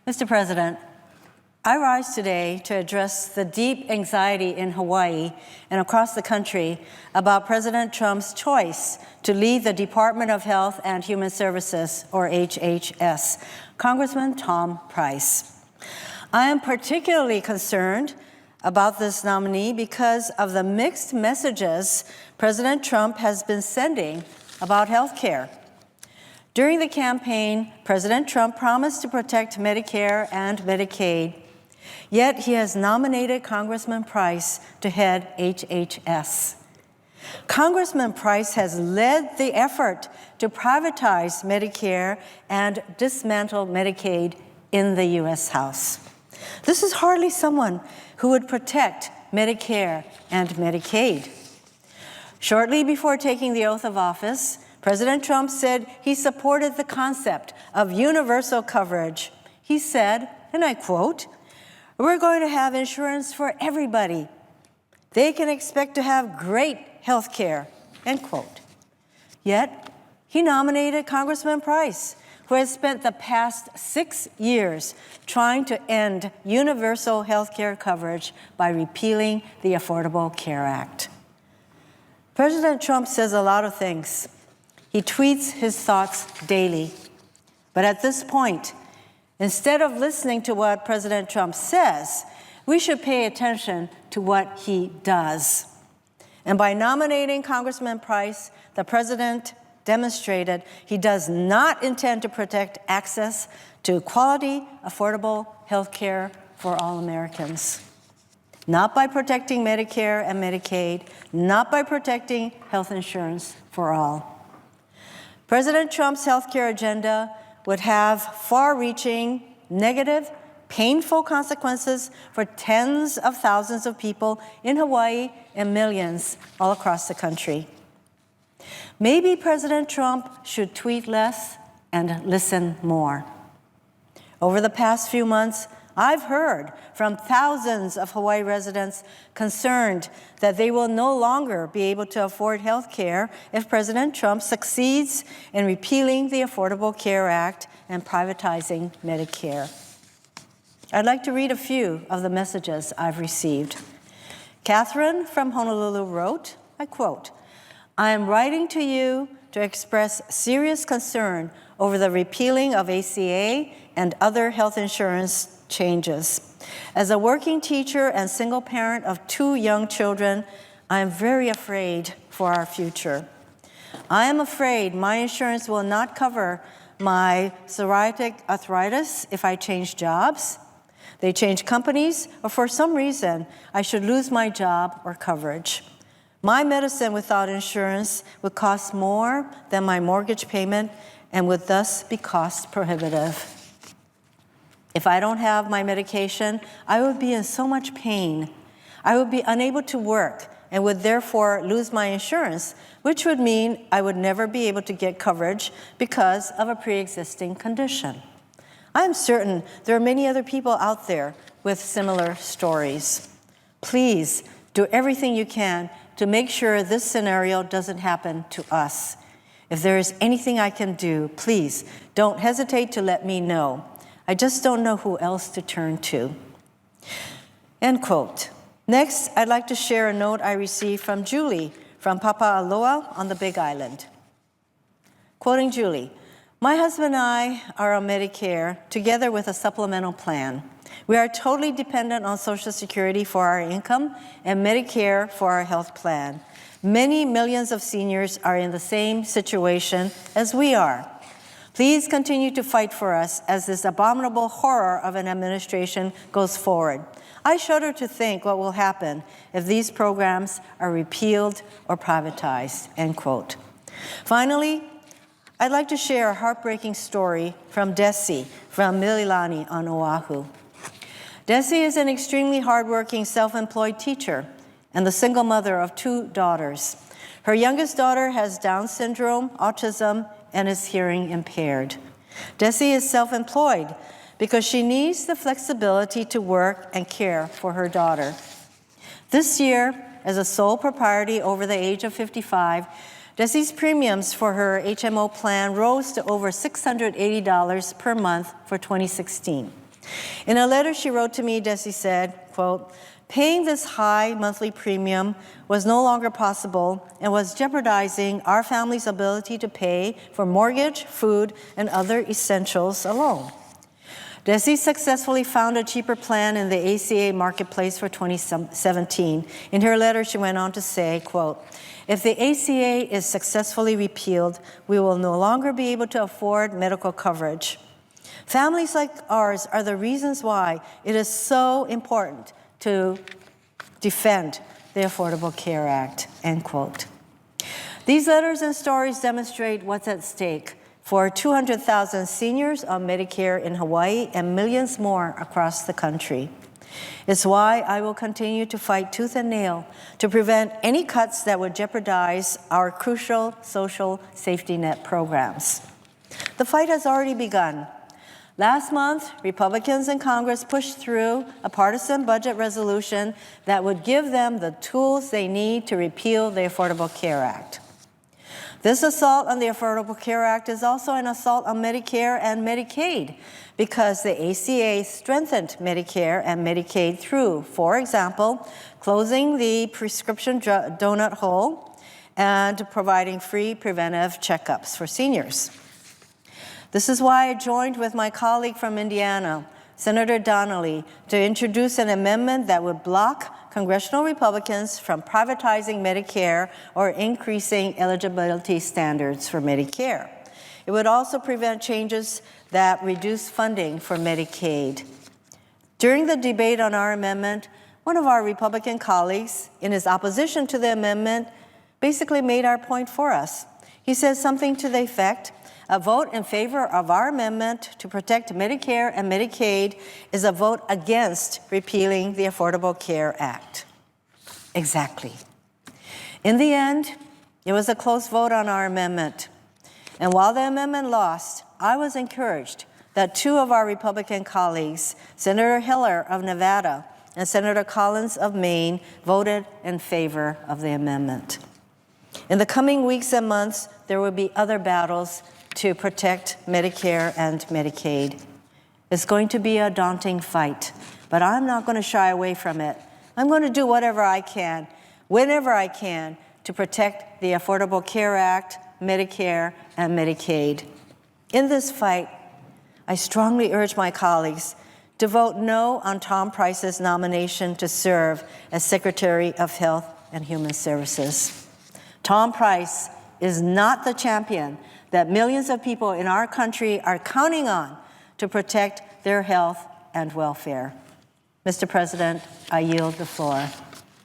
Mr. President, I rise today to address the deep anxiety in Hawaii and across the country about President Trump's choice to lead the Department of Health and Human Services, or HHS, Congressman Tom Price. I am particularly concerned about this nominee because of the mixed messages President Trump has been sending about health care. During the campaign, President Trump promised to protect Medicare and Medicaid, yet he has nominated Congressman Price to head HHS. Congressman Price has led the effort to privatize Medicare and dismantle Medicaid in the U.S. House. This is hardly someone who would protect Medicare and Medicaid. Shortly before taking the oath of office, President Trump said he supported the concept of universal coverage. He said, and I quote, "We're going to have insurance for everybody. They can expect to have great health care," end quote. Yet, he nominated Congressman Price, who has spent the past 6 years trying to end universal health care coverage by repealing the Affordable Care Act. President Trump says a lot of things. He tweets his thoughts daily. But at this point, instead of listening to what President Trump says, we should pay attention to what he does. And by nominating Congressman Price, the president demonstrated he does not intend to protect access to quality, affordable health care for all Americans. Not by protecting Medicare and Medicaid, not by protecting health insurance for all. President Trump's health care agenda would have far-reaching, negative, painful consequences for tens of thousands of people in Hawaii and millions all across the country. Maybe President Trump should tweet less and listen more. Over the past few months, I've heard from thousands of Hawaii residents concerned that they will no longer be able to afford health care if President Trump succeeds in repealing the Affordable Care Act and privatizing Medicare. I'd like to read a few of the messages I've received. Catherine from Honolulu wrote, I quote, "I am writing to you to express serious concern over the repealing of ACA and other health insurance changes. As a working teacher and single parent of 2 young children, I am very afraid for our future. I am afraid my insurance will not cover my psoriatic arthritis if I change jobs, they change companies, or for some reason I should lose my job or coverage. My medicine without insurance would cost more than my mortgage payment and would thus be cost prohibitive. If I don't have my medication, I would be in so much pain. I would be unable to work and would therefore lose my insurance, which would mean I would never be able to get coverage because of a pre-existing condition. I am certain there are many other people out there with similar stories. Please do everything you can to make sure this scenario doesn't happen to us. If there is anything I can do, please don't hesitate to let me know. I just don't know who else to turn to." End quote. Next, I'd like to share a note I received from Julie from Papa'aloa on the Big Island. Quoting Julie, "My husband and I are on Medicare together with a supplemental plan. We are totally dependent on Social Security for our income and Medicare for our health plan. Many millions of seniors are in the same situation as we are. Please continue to fight for us as this abominable horror of an administration goes forward. I shudder to think what will happen if these programs are repealed or privatized," end quote. Finally, I'd like to share a heartbreaking story from Desi from Mililani on Oahu. Desi is an extremely hardworking, self-employed teacher and the single mother of 2 daughters. Her youngest daughter has Down syndrome, autism, and is hearing impaired. Desi is self-employed because she needs the flexibility to work and care for her daughter. This year, as a sole proprietor over the age of 55, Desi's premiums for her HMO plan rose to over $680 per month for 2016. In a letter she wrote to me, Desi said, quote, "Paying this high monthly premium was no longer possible and was jeopardizing our family's ability to pay for mortgage, food, and other essentials alone." Desi successfully found a cheaper plan in the ACA marketplace for 2017. In her letter, she went on to say, quote, "If the ACA is successfully repealed, we will no longer be able to afford medical coverage. Families like ours are the reasons why it is so important to defend the Affordable Care Act," end quote. These letters and stories demonstrate what's at stake for 200,000 seniors on Medicare in Hawaii and millions more across the country. It's why I will continue to fight tooth and nail to prevent any cuts that would jeopardize our crucial social safety net programs. The fight has already begun. Last month, Republicans in Congress pushed through a partisan budget resolution that would give them the tools they need to repeal the Affordable Care Act. This assault on the Affordable Care Act is also an assault on Medicare and Medicaid because the ACA strengthened Medicare and Medicaid through, for example, closing the prescription donut hole and providing free preventive checkups for seniors. This is why I joined with my colleague from Indiana, Senator Donnelly, to introduce an amendment that would block congressional Republicans from privatizing Medicare or increasing eligibility standards for Medicare. It would also prevent changes that reduce funding for Medicaid. During the debate on our amendment, one of our Republican colleagues, in his opposition to the amendment, basically made our point for us. He said something to the effect, "A vote in favor of our amendment to protect Medicare and Medicaid is a vote against repealing the Affordable Care Act." Exactly. In the end, it was a close vote on our amendment. And while the amendment lost, I was encouraged that two of our Republican colleagues, Senator Hiller of Nevada and Senator Collins of Maine, voted in favor of the amendment. In the coming weeks and months, there will be other battles to protect Medicare and Medicaid. It's going to be a daunting fight, but I'm not going to shy away from it. I'm going to do whatever I can, whenever I can, to protect the Affordable Care Act, Medicare, and Medicaid. In this fight, I strongly urge my colleagues to vote no on Tom Price's nomination to serve as Secretary of Health and Human Services. Tom Price is not the champion that millions of people in our country are counting on to protect their health and welfare. Mr. President, I yield the floor.